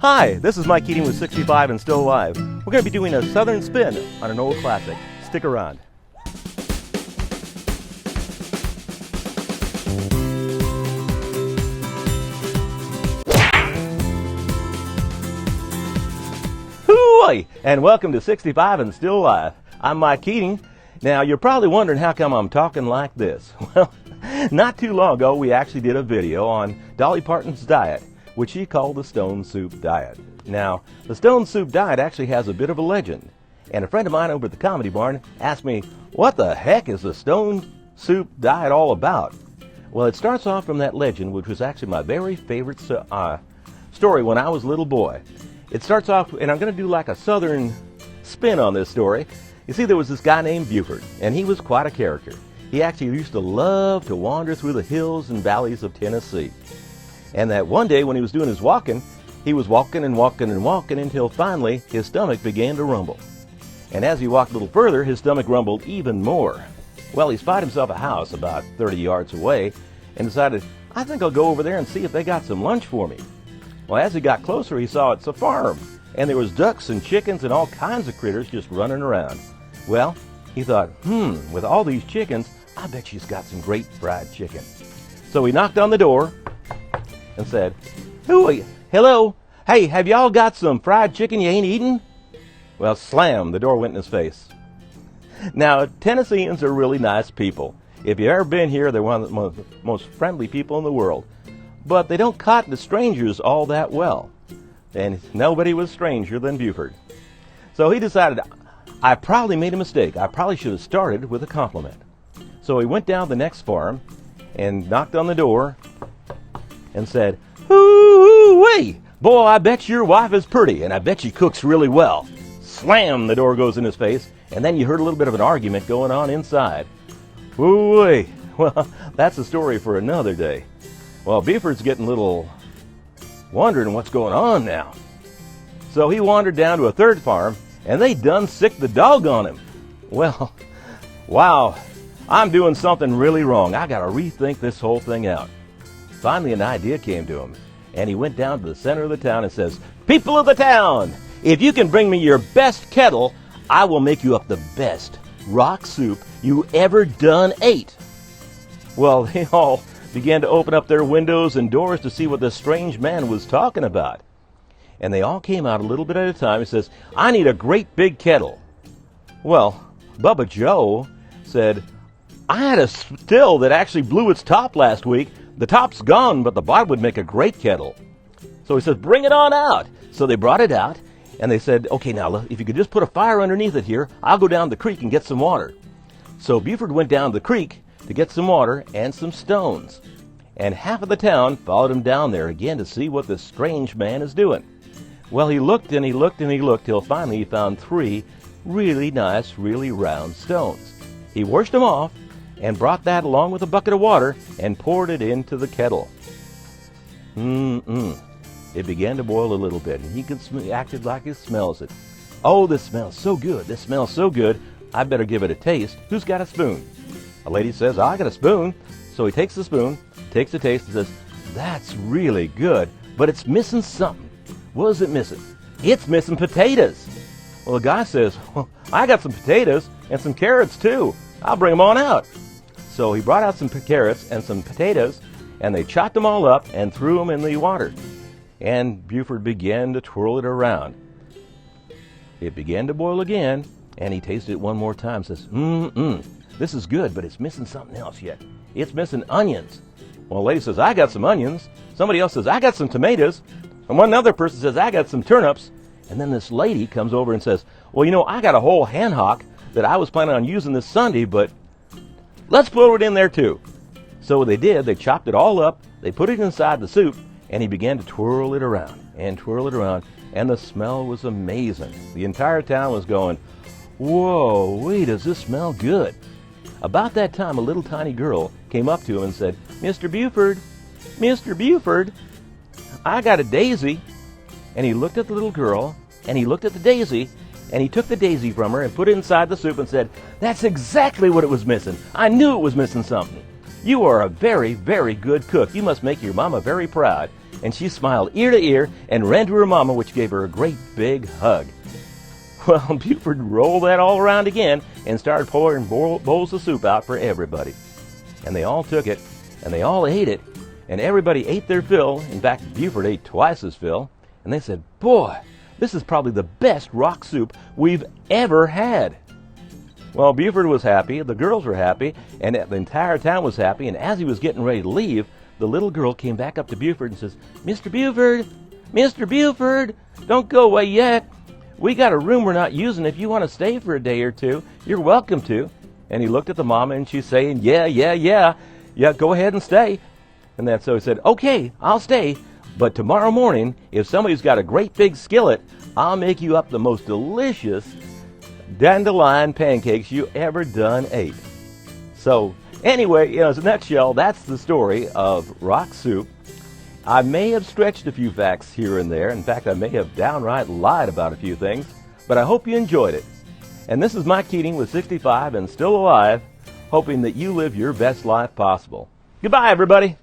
Hi, this is Mike Keating with 65 and Still Alive. We're going to be doing a southern spin on an old classic. Stick around. Hooey! And welcome to 65 and Still Alive. I'm Mike Keating. Now, you're probably wondering how come I'm talking like this. Well, not too long ago, we actually did a video on Dolly Parton's diet, which she called the Stone Soup Diet. Now, the Stone Soup Diet actually has a bit of a legend, and a friend of mine over at the Comedy Barn asked me, what the heck is the Stone Soup Diet all about? Well, it starts off from that legend, which was actually my very favorite story when I was a little boy. It starts off, and I'm going to do like a southern spin on this story. You see, there was this guy named Buford, and he was quite a character. He actually used to love to wander through the hills and valleys of Tennessee. And that one day when he was doing his walking, he was walking and walking and walking until finally his stomach began to rumble. And as he walked a little further, his stomach rumbled even more. Well, he spied himself a house about 30 yards away and decided, I think I'll go over there and see if they got some lunch for me. Well, as he got closer, he saw it's a farm, and there was ducks and chickens and all kinds of critters just running around. Well, he thought, with all these chickens, I bet she's got some great fried chicken. So he knocked on the door and said, hello, hey, have y'all got some fried chicken you ain't eaten? Well, slam, the door went in his face. Now, Tennesseans are really nice people. If you've ever been here, they're one of the most friendly people in the world. But they don't cotton to strangers all that well. And nobody was stranger than Buford. So he decided, I probably made a mistake. I probably should have started with a compliment. So he went down the next farm and knocked on the door and said, hoo-wee, boy, I bet your wife is pretty, and I bet she cooks really well. Slam, the door goes in his face, and then you heard a little bit of an argument going on inside. Hoo-wee, well, that's a story for another day. Well, Buford's getting a little wondering what's going on now. So he wandered down to a third farm, and they done sicked the dog on him. Well, wow, I'm doing something really wrong. I got to rethink this whole thing out. Finally, an idea came to him, and he went down to the center of the town and says, people of the town, if you can bring me your best kettle, I will make you up the best rock soup you ever done ate. Well, they all began to open up their windows and doors to see what this strange man was talking about. And they all came out a little bit at a time. He says, I need a great big kettle. Well, Bubba Joe said, I had a still that actually blew its top last week. The top's gone, but the bottom would make a great kettle. So he says, bring it on out. So they brought it out, and they said, okay, now, if you could just put a fire underneath it here, I'll go down the creek and get some water. So Buford went down the creek to get some water and some stones. And half of the town followed him down there again to see what this strange man is doing. Well, he looked and he looked and he looked till finally he found 3 really nice, really round stones. He washed them off and brought that along with a bucket of water and poured it into the kettle. It began to boil a little bit, and he acted like he smells it. Oh, this smells so good. This smells so good. I better give it a taste. Who's got a spoon? A lady says, I got a spoon. So he takes the spoon, takes a taste, and says, that's really good, but it's missing something. What is it missing? It's missing potatoes. Well, the guy says, well, I got some potatoes and some carrots too. I'll bring them on out. So he brought out some carrots and some potatoes, and they chopped them all up and threw them in the water. And Buford began to twirl it around. It began to boil again, and he tasted it one more time, says, this is good, but it's missing something else yet. It's missing onions. Well, a lady says, I got some onions. Somebody else says, I got some tomatoes. And one other person says, I got some turnips. And then this lady comes over and says, well, you know, I got a whole hen hock that I was planning on using this Sunday, but let's throw it in there too. So they did. They chopped it all up. They put it inside the soup, and he began to twirl it around and twirl it around. And the smell was amazing. The entire town was going, whoa, wait, does this smell good? About that time, a little tiny girl came up to him and said, Mr. Buford, I got a daisy. And he looked at the little girl, and he looked at the daisy, and he took the daisy from her and put it inside the soup and said, that's exactly what it was missing. I knew it was missing something. You are a very, very good cook. You must make your mama very proud. and she smiled ear to ear and ran to her mama, which gave her a great big hug. Well, Buford rolled that all around again and started pouring bowls of soup out for everybody. And they all took it, and they all ate it, and everybody ate their fill. In fact, Buford ate twice his fill, and they said, "Boy, this is probably the best rock soup we've ever had." Well, Buford was happy, the girls were happy, and the entire town was happy, and as he was getting ready to leave, the little girl came back up to Buford and says, "Mr. Buford, Mr. Buford, don't go away yet. We got a room we're not using. If you want to stay for a day or two, you're welcome to." And he looked at the mama, and she's saying, yeah, go ahead and stay. And that's so he said, "Okay, I'll stay, but tomorrow morning, if somebody's got a great big skillet, I'll make you up the most delicious dandelion pancakes you ever done ate." So anyway, as a nutshell, that's the story of rock soup. I may have stretched a few facts here and there. In fact, I may have downright lied about a few things, but I hope you enjoyed it. And this is Mike Keating with 65 and still alive, hoping that you live your best life possible. Goodbye, everybody.